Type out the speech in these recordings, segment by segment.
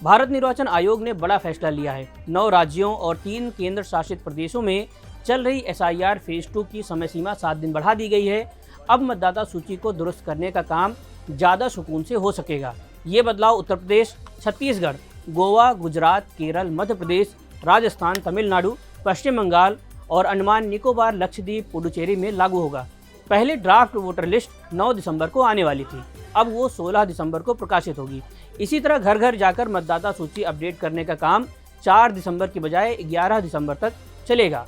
भारत निर्वाचन आयोग ने बड़ा फैसला लिया है। 9 राज्यों और 3 केंद्र शासित प्रदेशों में चल रही SIR फेज 2 की समय सीमा 7 दिन बढ़ा दी गई है। अब मतदाता सूची को दुरुस्त करने का काम ज़्यादा सुकून से हो सकेगा। ये बदलाव उत्तर प्रदेश, छत्तीसगढ़, गोवा, गुजरात, केरल, मध्य प्रदेश, राजस्थान, तमिलनाडु, पश्चिम बंगाल और अंडमान निकोबार, लक्षद्वीप, पुडुचेरी में लागू होगा। पहले ड्राफ्ट वोटर लिस्ट 9 दिसंबर को आने वाली थी, अब वो 16 दिसंबर को प्रकाशित होगी। इसी तरह घर घर जाकर मतदाता सूची अपडेट करने का काम 4 दिसंबर की बजाय 11 दिसंबर तक चलेगा।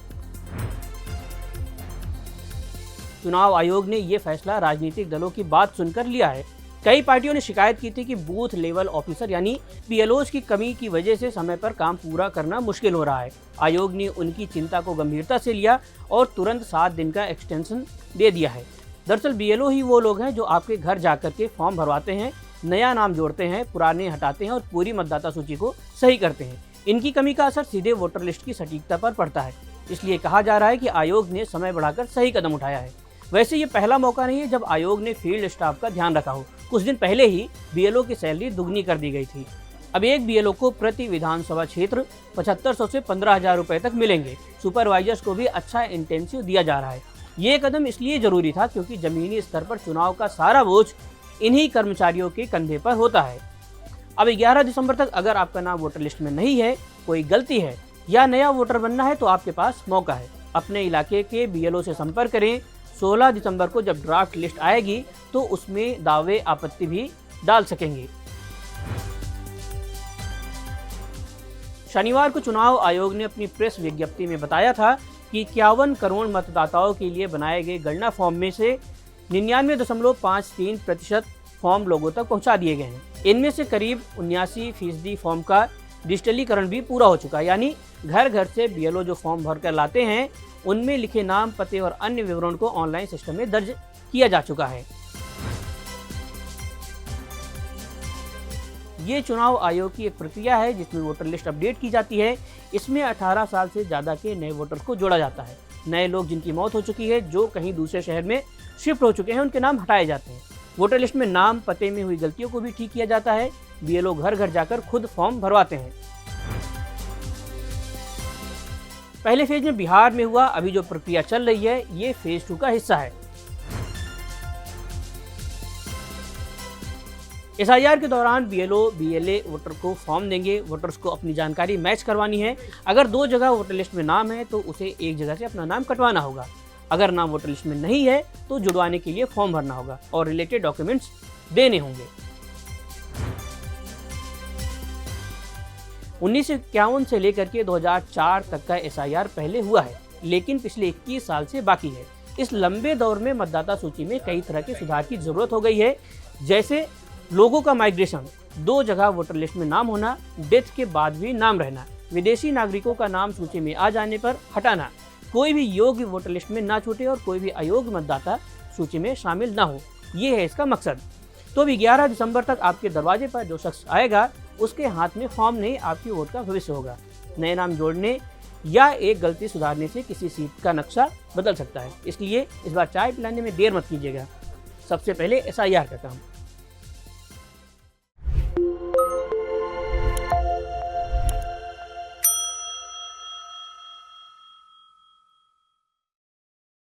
चुनाव आयोग ने ये फैसला राजनीतिक दलों की बात सुनकर लिया है। कई पार्टियों ने शिकायत की थी कि बूथ लेवल ऑफिसर यानी BLOs की कमी की वजह से समय पर काम पूरा करना मुश्किल हो रहा है। आयोग ने उनकी चिंता को गंभीरता से लिया और तुरंत 7 दिन का एक्सटेंशन दे दिया है। दरअसल BLO ही वो लोग हैं जो आपके घर जाकर के फॉर्म भरवाते हैं, नया नाम जोड़ते हैं, पुराने हटाते हैं और पूरी मतदाता सूची को सही करते हैं। इनकी कमी का असर सीधे वोटर लिस्ट की सटीकता पर पड़ता है। इसलिए कहा जा रहा है कि आयोग ने समय बढ़ाकर सही कदम उठाया है। वैसे ये पहला मौका नहीं है जब आयोग ने फील्ड स्टाफ का ध्यान रखा हो। कुछ दिन पहले ही BLO की सैलरी दुगनी कर दी गई थी। अब एक BLO को प्रति विधानसभा क्षेत्र 7500 से 15,000 रुपए तक मिलेंगे। सुपरवाइजर्स को भी अच्छा इंटेंसिव दिया जा रहा है। ये कदम इसलिए जरूरी था क्योंकि जमीनी स्तर पर चुनाव का सारा बोझ इन्हीं कर्मचारियों के कंधे पर होता है। अब 11 दिसंबर तक अगर आपका नाम वोटर लिस्ट में नहीं है, कोई गलती है या नया वोटर बनना है तो आपके पास मौका है। अपने इलाके के BLO से संपर्क करें। 16 दिसंबर को जब ड्राफ्ट लिस्ट आएगी तो उसमें दावे आपत्ति भी डाल सकेंगे। शनिवार को चुनाव आयोग ने अपनी प्रेस विज्ञप्ति में बताया था कि 51 करोड़ मतदाताओं के लिए बनाए गए गणना फॉर्म में से 99.53% फॉर्म लोगों तक पहुंचा दिए गए हैं। इनमें से करीब 79% फॉर्म का डिजिटलीकरण भी पूरा हो चुका है, यानी घर घर से BLO जो फॉर्म भर कर लाते हैं उनमें लिखे नाम, पते और अन्य विवरण को ऑनलाइन सिस्टम में दर्ज किया जा चुका है। ये चुनाव आयोग की एक प्रक्रिया है जिसमें वोटर लिस्ट अपडेट की जाती है। इसमें 18 साल से ज़्यादा के नए वोटर्स को जोड़ा जाता है। नए लोग जिनकी मौत हो चुकी है, जो कहीं दूसरे शहर में शिफ्ट हो चुके हैं, उनके नाम हटाए जाते हैं। वोटर लिस्ट में नाम, पते में हुई गलतियों को भी ठीक किया जाता है। BLO घर घर जाकर खुद फॉर्म भरवाते हैं। पहले फेज में बिहार में हुआ, अभी जो प्रक्रिया चल रही है ये फेज 2 का हिस्सा है। SIR के दौरान BLO, BLA वोटर को फॉर्म देंगे। वोटर्स को अपनी जानकारी मैच करवानी है। अगर 2 जगह वोटर लिस्ट में नाम है तो उसे एक जगह से अपना नाम कटवाना होगा। अगर नाम वोटर लिस्ट में नहीं है तो जुड़वाने के लिए फॉर्म भरना होगा और रिलेटेड डॉक्यूमेंट्स देने होंगे। 1951 से लेकर के 2004 तक का SIR पहले हुआ है, लेकिन पिछले 21 साल से बाकी है। इस लंबे दौर में मतदाता सूची में कई तरह के सुधार की जरूरत हो गई है, जैसे लोगों का माइग्रेशन, 2 जगह वोटर लिस्ट में नाम होना, डेथ के बाद भी नाम रहना, विदेशी नागरिकों का नाम सूची में आ जाने पर हटाना, कोई भी योग्य वोटर लिस्ट में ना छूटे और कोई भी अयोग्य मतदाता सूची में शामिल ना हो। ये है इसका मकसद। तो अब 11 दिसंबर तक आपके दरवाजे पर जो शख्स आएगा उसके हाथ में फॉर्म नहीं, आपकी वोट का भविष्य होगा। नए नाम जोड़ने या एक गलती सुधारने से किसी सीट का नक्शा बदल सकता है। इसलिए इस बार चाय पिलाने में देर मत कीजिएगा। सबसे पहले SIR का काम।